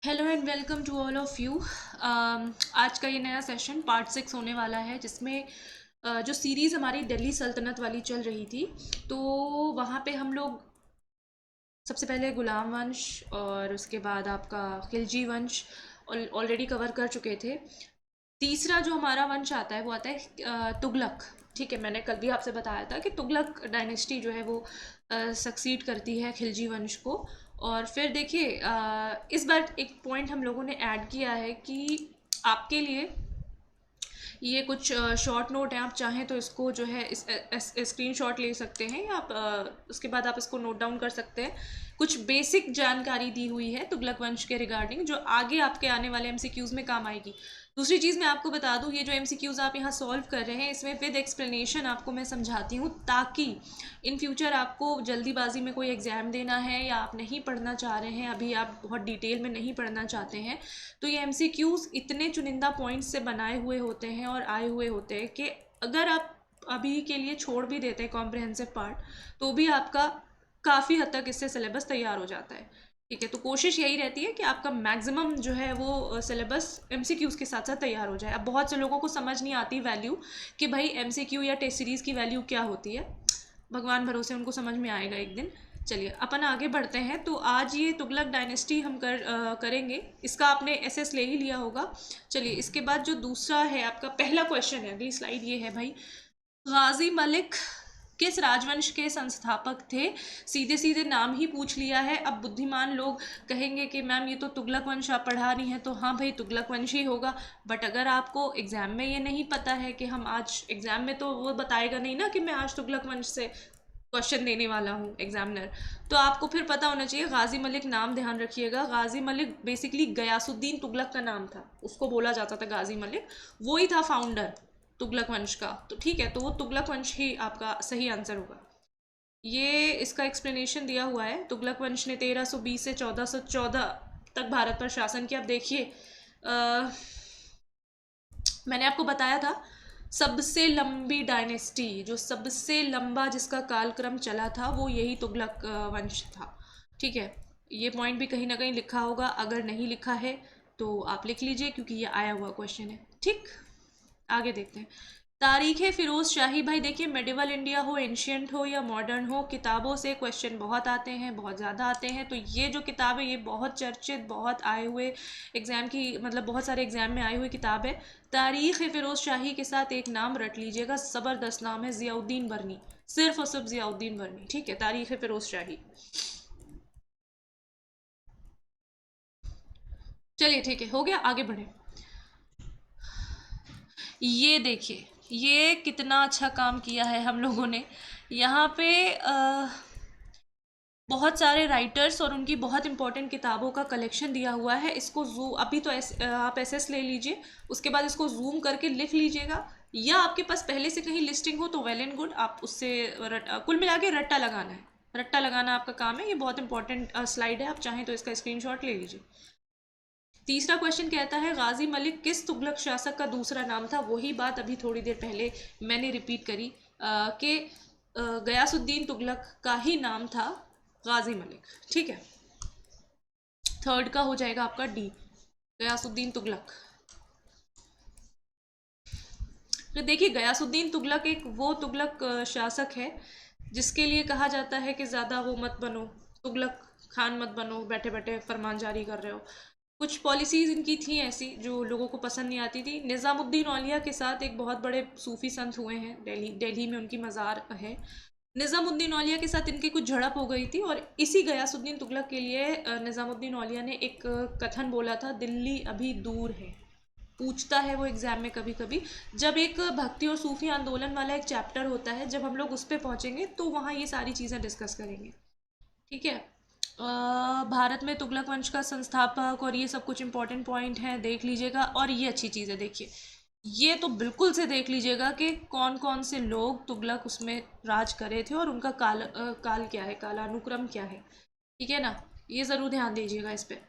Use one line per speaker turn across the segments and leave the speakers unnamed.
Hello and welcome to all of you. आज का ये नया सेशन पार्ट 6 होने वाला है जिसमें जो सीरीज़ हमारी दिल्ली सल्तनत वाली चल रही थी, तो वहाँ पे हम लोग सबसे पहले गुलाम वंश और उसके बाद आपका खिलजी वंश ऑलरेडी कवर कर चुके थे। तीसरा जो हमारा वंश आता है वो आता है तुगलक। ठीक है, मैंने कल भी आपसे बताया था कि तुगलक डायनेस्टी जो है वो सक्सीड करती है खिलजी वंश को। और फिर देखिए, इस बार एक पॉइंट हम लोगों ने ऐड किया है कि आपके लिए ये कुछ शॉर्ट नोट हैं, आप चाहें तो इसको जो है इस स्क्रीन शॉट ले सकते हैं, या आप उसके बाद आप इसको नोट डाउन कर सकते हैं। कुछ बेसिक जानकारी दी हुई है तुगलक वंश के रिगार्डिंग जो आगे आपके आने वाले एमसीक्यूज में काम आएगी। दूसरी चीज़ मैं आपको बता दूं, ये जो एमसीक्यूज आप यहाँ सॉल्व कर रहे हैं इसमें विद एक्सप्लेनेशन आपको मैं समझाती हूँ, ताकि इन फ्यूचर आपको जल्दीबाजी में कोई एग्ज़ाम देना है या आप नहीं पढ़ना चाह रहे हैं, अभी आप बहुत डिटेल में नहीं पढ़ना चाहते हैं, तो ये एमसीक्यूज इतने चुनिंदा पॉइंट्स से बनाए हुए होते हैं और आए हुए होते हैं कि अगर आप अभी के लिए छोड़ भी देते हैं कॉम्प्रिहेंसिव पार्ट, तो भी आपका काफ़ी हद तक इससे सिलेबस तैयार हो जाता है। ठीक है, तो कोशिश यही रहती है कि आपका मैक्सिमम जो है वो सिलेबस एमसीक्यूज के साथ साथ तैयार हो जाए। अब बहुत से लोगों को समझ नहीं आती वैल्यू कि भाई एमसीक्यू या टेस्ट सीरीज़ की वैल्यू क्या होती है। भगवान भरोसे उनको समझ में आएगा एक दिन। चलिए अपन आगे बढ़ते हैं। तो आज ये तुगलक डायनेस्टी हम करेंगे, इसका आपने एसएस ले ही लिया होगा। चलिए, इसके बाद जो दूसरा है आपका पहला क्वेश्चन है, अगली स्लाइड ये है भाई, गाजी मलिक किस राजवंश के संस्थापक थे? सीधे सीधे नाम ही पूछ लिया है। अब बुद्धिमान लोग कहेंगे कि मैम ये तो तुगलक वंश आप पढ़ा रही हैं, तो हाँ भाई तुगलक वंश ही होगा। बट अगर आपको एग्जाम में ये नहीं पता है कि हम आज एग्जाम में, तो वो बताएगा नहीं ना कि मैं आज तुगलक वंश से क्वेश्चन देने वाला हूँ एग्जामिनर, तो आपको फिर पता होना चाहिए। गाजी मलिक नाम ध्यान रखिएगा, गाजी मलिक बेसिकली गयासुद्दीन तुगलक का नाम था, उसको बोला जाता था गाजी मलिक, वो ही था फाउंडर तुगलक वंश का। तो ठीक है, तो वो तुगलक वंश ही आपका सही आंसर होगा। ये इसका एक्सप्लेनेशन दिया हुआ है। तुगलक वंश ने 1320 से 1414 तक भारत पर शासन किया। अब देखिए, मैंने आपको बताया था सबसे लंबी डायनेस्टी, जो सबसे लंबा जिसका कालक्रम चला था वो यही तुगलक वंश था। ठीक है, ये पॉइंट भी कहीं ना कहीं लिखा होगा, अगर नहीं लिखा है तो आप लिख लीजिए क्योंकि ये आया हुआ क्वेश्चन है। ठीक, आगे देखते हैं। तारीख फिरोज शाही। भाई देखिए, मेडिवल इंडिया हो, एंशियंट हो या मॉडर्न हो, किताबों से क्वेश्चन बहुत आते हैं, बहुत ज़्यादा आते हैं। तो ये जो किताब है ये बहुत चर्चित, बहुत आए हुए एग्ज़ाम की, मतलब बहुत सारे एग्ज़ाम में आई हुई किताब है। तारीख फिरोज शाही के साथ एक नाम रट लीजिएगा, ज़बरदस्त नाम है, ज़ियाउद्दीन बरनी। सिर्फ और सिर्फ ज़ियाउद्दीन बरनी। ठीक है, तारीख फिरोज शाही। चलिए ठीक है, हो गया, आगे बढ़े। ये देखिए, ये कितना अच्छा काम किया है हम लोगों ने। यहाँ पे बहुत सारे राइटर्स और उनकी बहुत इंपॉर्टेंट किताबों का कलेक्शन दिया हुआ है। इसको जू अभी तो आप एसएस ले लीजिए, उसके बाद इसको जूम करके लिख लीजिएगा, या आपके पास पहले से कहीं लिस्टिंग हो तो वेल एंड गुड, आप उससे कुल मिला के रट्टा लगाना है। रट्टा लगाना आपका काम है। ये बहुत इंपॉर्टेंट स्लाइड है, आप चाहें तो इसका स्क्रीनशॉट ले लीजिए। तीसरा क्वेश्चन कहता है गाजी मलिक किस तुगलक शासक का दूसरा नाम था? वही बात अभी थोड़ी देर पहले मैंने रिपीट करी कि गयासुद्दीन तुगलक का ही नाम था गाजी मलिक। ठीक है, थर्ड का हो जाएगा आपका डी, गयासुद्दीन तुगलक। तो देखिए, गयासुद्दीन तुगलक एक वो तुगलक शासक है जिसके लिए कहा जाता है कि ज़्यादा वो मत बनो, तुगलक खान मत बनो, बैठे बैठे फरमान जारी कर रहे हो। कुछ पॉलिसीज़ इनकी थी ऐसी जो लोगों को पसंद नहीं आती थी। निज़ामुद्दीन औलिया के साथ एक बहुत बड़े सूफ़ी संत हुए हैं, दिल्ली में उनकी मज़ार है। निज़ामुद्दीन औलिया के साथ इनकी कुछ झड़प हो गई थी, और इसी गयासुद्दीन तुगलक के लिए निज़ामुद्दीन औलिया ने एक कथन बोला था, दिल्ली अभी दूर है। पूछता है वो एग्जाम में कभी कभी, जब एक भक्ति और सूफी आंदोलन वाला एक चैप्टर होता है, जब हम लोग उस पर पहुंचेंगे तो वहाँ ये सारी चीज़ें डिस्कस करेंगे। ठीक है, भारत में तुगलक वंश का संस्थापक और ये सब कुछ इंपॉर्टेंट पॉइंट हैं, देख लीजिएगा। और ये अच्छी चीज़ है, देखिए, ये तो बिल्कुल से देख लीजिएगा कि कौन कौन से लोग तुगलक उसमें राज करे थे और उनका काल क्या है, कालानुक्रम क्या है। ठीक है ना, ये ज़रूर ध्यान दीजिएगा इस पर।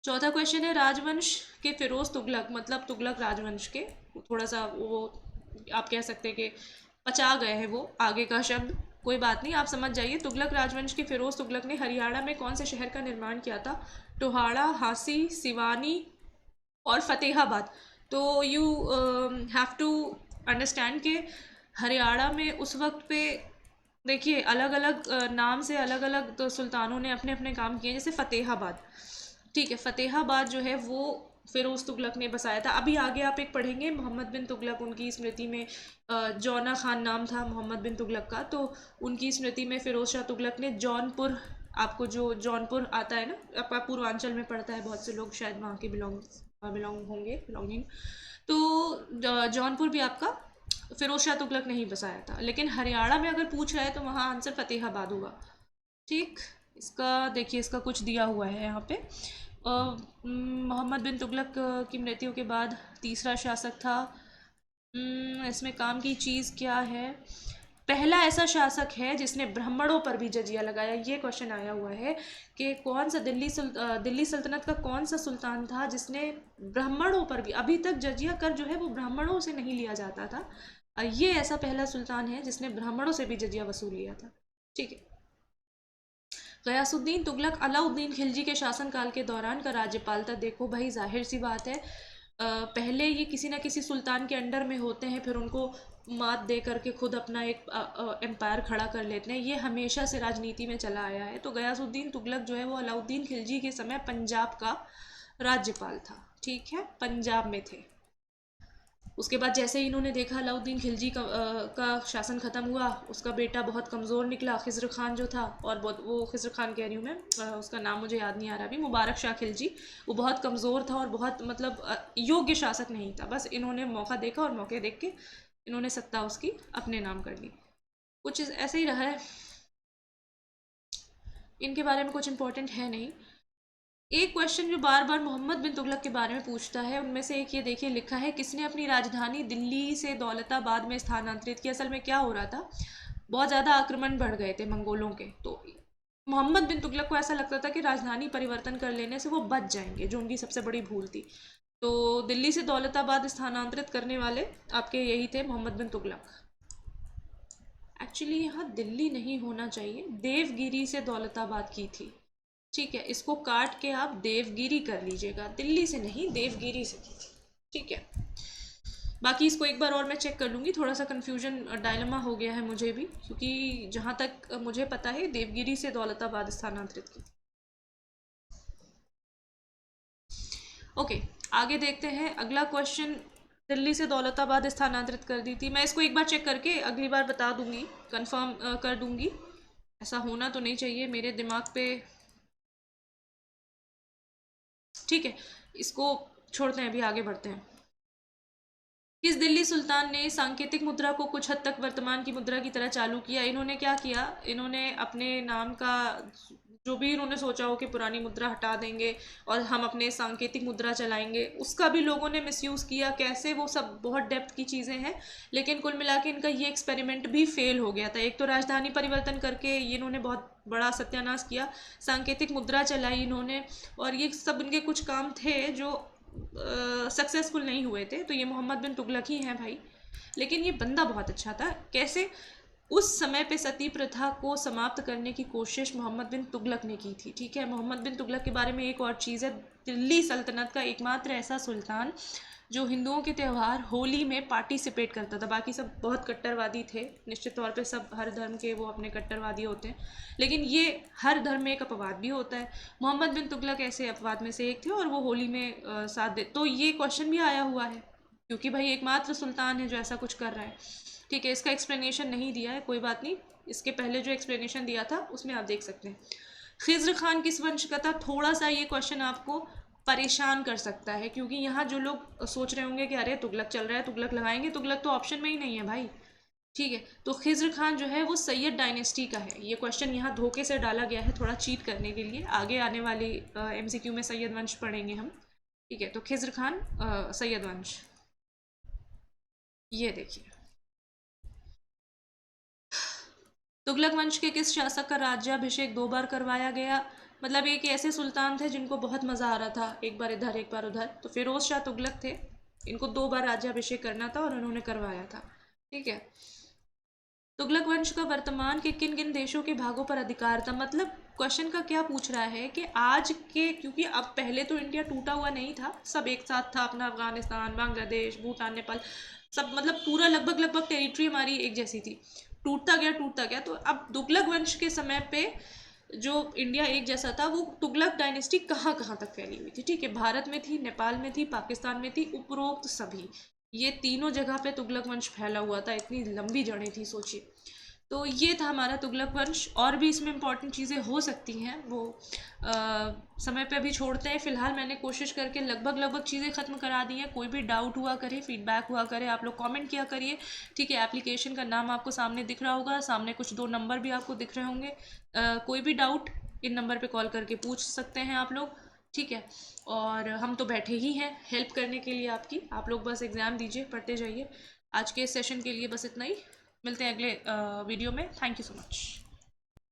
चौथा क्वेश्चन है, राजवंश के फिरोज तुगलक, मतलब तुगलक राजवंश के, थोड़ा सा वो आप कह सकते हैं कि पचा गए हैं वो आगे का शब्द। कोई बात नहीं, आप समझ जाइए। तुगलक राजवंश के फिरोज तुगलक ने हरियाणा में कौन से शहर का निर्माण किया था? टोहाड़ा, हांसी, सिवानी और फतेहाबाद। तो यू हैव टू अंडरस्टैंड कि हरियाणा में उस वक्त पे देखिए अलग अलग नाम से अलग अलग तो सुल्तानों ने अपने अपने काम किए। जैसे फतेहाबाद, ठीक है, फतेहाबाद जो है वो फिरोज तुगलक ने बसाया था। अभी आगे आप एक पढ़ेंगे मोहम्मद बिन तुगलक, उनकी स्मृति में जौना खान नाम था मोहम्मद बिन तुगलक का, तो उनकी स्मृति में फिरोज शाह तुगलक ने जौनपुर, आपको जो जौनपुर आता है ना, आपका पूर्वांचल में पड़ता है, बहुत से लोग शायद वहाँ के बिलोंगिंग, तो जौनपुर भी आपका फिरोज शाह तुगलक ने ही बसाया था। लेकिन हरियाणा में अगर पूछ रहा है तो वहाँ आंसर फतेहाबाद होगा। ठीक, इसका देखिए, इसका कुछ दिया हुआ है यहाँ पे। मोहम्मद बिन तुगलक की मृत्यु के बाद तीसरा शासक था। इसमें काम की चीज़ क्या है? पहला ऐसा शासक है जिसने ब्राह्मणों पर भी जजिया लगाया। ये क्वेश्चन आया हुआ है कि कौन सा दिल्ली सल्तनत का कौन सा सुल्तान था जिसने ब्राह्मणों पर भी, अभी तक जजिया कर जो है वो ब्राह्मणों से नहीं लिया जाता था, ये ऐसा पहला सुल्तान है जिसने ब्राह्मणों से भी जजिया वसूल लिया था। ठीक है। गयासुद्दीन तुगलक अलाउद्दीन खिलजी के शासनकाल के दौरान का राज्यपाल था। देखो भाई, जाहिर सी बात है, पहले ये किसी ना किसी सुल्तान के अंडर में होते हैं, फिर उनको मात दे करके खुद अपना एक एम्पायर खड़ा कर लेते हैं। ये हमेशा से राजनीति में चला आया है। तो गयासुद्दीन तुगलक जो है वो अलाउद्दीन खिलजी के समय पंजाब का राज्यपाल था। ठीक है, पंजाब में थे। उसके बाद जैसे ही इन्होंने देखा अलाउद्दीन खिलजी का शासन ख़त्म हुआ, उसका बेटा बहुत कमज़ोर निकला, खिज़्र खान जो था, और बहुत, वो खिज़्र खान कह रही हूँ मैं, उसका नाम मुझे याद नहीं आ रहा अभी, मुबारक शाह खिलजी, वो बहुत कमज़ोर था और बहुत मतलब योग्य शासक नहीं था। बस इन्होंने मौका देखा और मौके देख के इन्होंने सत्ता उसकी अपने नाम कर ली। कुछ ऐसे ही रहा है, इनके बारे में कुछ इंपॉर्टेंट है नहीं। एक क्वेश्चन जो बार बार मोहम्मद बिन तुगलक के बारे में पूछता है, उनमें से एक ये देखिए, लिखा है किसने अपनी राजधानी दिल्ली से दौलताबाद में स्थानांतरित किया? असल में क्या हो रहा था, बहुत ज़्यादा आक्रमण बढ़ गए थे मंगोलों के, तो मोहम्मद बिन तुगलक को ऐसा लगता था कि राजधानी परिवर्तन कर लेने से वो बच जाएंगे, जो उनकी सबसे बड़ी भूल थी। तो दिल्ली से दौलताबाद स्थानांतरित करने वाले आपके यही थे, मोहम्मद बिन तुगलक। एक्चुअली यहाँ दिल्ली नहीं होना चाहिए, देवगिरी से दौलताबाद की थी। ठीक है, इसको काट के आप देवगिरी कर लीजिएगा, दिल्ली से नहीं, देवगिरी से की थी। ठीक है, बाकी इसको एक बार और मैं चेक कर लूँगी, थोड़ा सा कन्फ्यूजन डायलमा हो गया है मुझे भी, क्योंकि जहाँ तक मुझे पता है देवगिरी से दौलताबाद स्थानांतरित की थी। ओके, आगे देखते हैं। अगला क्वेश्चन, दिल्ली से दौलताबाद स्थानांतरित कर दी थी, मैं इसको एक बार चेक करके अगली बार बता दूंगी, कंफर्म कर दूंगी। ऐसा होना तो नहीं चाहिए मेरे दिमाग पे। ठीक है, इसको छोड़ते हैं, अभी आगे बढ़ते हैं। किस दिल्ली सुल्तान ने सांकेतिक मुद्रा को कुछ हद तक वर्तमान की मुद्रा की तरह चालू किया? इन्होंने क्या किया, इन्होंने अपने नाम का जो भी इन्होंने सोचा हो कि पुरानी मुद्रा हटा देंगे और हम अपने सांकेतिक मुद्रा चलाएंगे, उसका भी लोगों ने मिसयूज़ किया। कैसे, वो सब बहुत डेप्थ की चीज़ें हैं, लेकिन कुल मिला के इनका ये एक्सपेरिमेंट भी फेल हो गया था। एक तो राजधानी परिवर्तन करके ये इन्होंने बहुत बड़ा सत्यानाश किया, सांकेतिक मुद्रा चलाई इन्होंने, और ये सब इनके कुछ काम थे जो सक्सेसफुल नहीं हुए थे। तो ये मोहम्मद बिन तुगलक ही हैं भाई। लेकिन ये बंदा बहुत अच्छा था। कैसे? उस समय पे सती प्रथा को समाप्त करने की कोशिश मोहम्मद बिन तुगलक ने की थी। ठीक है, मोहम्मद बिन तुगलक के बारे में एक और चीज़ है, दिल्ली सल्तनत का एकमात्र ऐसा सुल्तान जो हिंदुओं के त्यौहार होली में पार्टिसिपेट करता था। बाकी सब बहुत कट्टरवादी थे, निश्चित तौर पे सब हर धर्म के वो अपने कट्टरवादी होते हैं, लेकिन ये हर धर्म में एक अपवाद भी होता है। मोहम्मद बिन तुगलक ऐसे अपवाद में से एक थे और वो होली में साथ दे, तो ये क्वेश्चन भी आया हुआ है, क्योंकि भाई एकमात्र सुल्तान है जो ऐसा कुछ कर रहा है। ठीक है, इसका एक्सप्लेनेशन नहीं दिया है, कोई बात नहीं, इसके पहले जो एक्सप्लेनेशन दिया था उसमें आप देख सकते हैं। खिज़्र खान किस वंश का था? थोड़ा सा ये क्वेश्चन आपको परेशान कर सकता है, क्योंकि यहाँ जो लोग सोच रहे होंगे कि अरे तुगलक चल रहा है, तुगलक लगाएंगे, तुगलक तो ऑप्शन में ही नहीं है भाई। ठीक है, तो खिज़्र खान जो है वो सैयद डायनेस्टी का है। ये क्वेश्चन यहाँ धोखे से डाला गया है थोड़ा चीट करने के लिए, आगे आने वाली MCQ में सैयद वंश पढ़ेंगे हम। ठीक है, तो खिज़्र खान सैयद वंश, ये देखिए। तुगलक वंश के किस शासक का राज्याभिषेक 2 बार करवाया गया? मतलब एक ऐसे सुल्तान थे जिनको बहुत मज़ा आ रहा था, एक बार इधर एक बार उधर, तो फिरोज शाह तुगलक थे, इनको 2 बार राज्याभिषेक करना था और उन्होंने करवाया था। ठीक है, तुगलक वंश का वर्तमान के किन किन देशों के भागों पर अधिकार था, मतलब क्वेश्चन का क्या पूछ रहा है कि आज के, क्योंकि अब पहले तो इंडिया टूटा हुआ नहीं था, सब एक साथ था अपना, अफगानिस्तान, बांग्लादेश, भूटान, नेपाल, सब मतलब पूरा लगभग लगभग टेरिटरी हमारी एक जैसी थी। टूटता गया, तो अब तुगलक वंश के समय पे जो इंडिया एक जैसा था, वो तुगलक डायनेस्टी कहाँ कहाँ तक फैली हुई थी, ठीक है, भारत में थी, नेपाल में थी, पाकिस्तान में थी, उपरोक्त सभी ये तीनों जगह पे तुगलक वंश फैला हुआ था, इतनी लंबी जड़ें थी, सोचिए। तो ये था हमारा तुगलक वंश। और भी इसमें इंपॉर्टेंट चीज़ें हो सकती हैं, वो समय पे अभी छोड़ते हैं। फिलहाल मैंने कोशिश करके लगभग लगभग चीज़ें ख़त्म करा दी हैं। कोई भी डाउट हुआ करे, फीडबैक हुआ करे, आप लोग कमेंट किया करिए, ठीक है। एप्लीकेशन का नाम आपको सामने दिख रहा होगा, सामने कुछ 2 नंबर भी आपको दिख रहे होंगे। कोई भी डाउट इन नंबर पे कॉल करके पूछ सकते हैं आप लोग, ठीक है। और हम तो बैठे ही हैं हेल्प करने के लिए आपकी, आप लोग बस एग्ज़ाम दीजिए, पढ़ते जाइए। आज के सेशन के लिए बस इतना ही, मिलते हैं अगले वीडियो में। Thank you so much.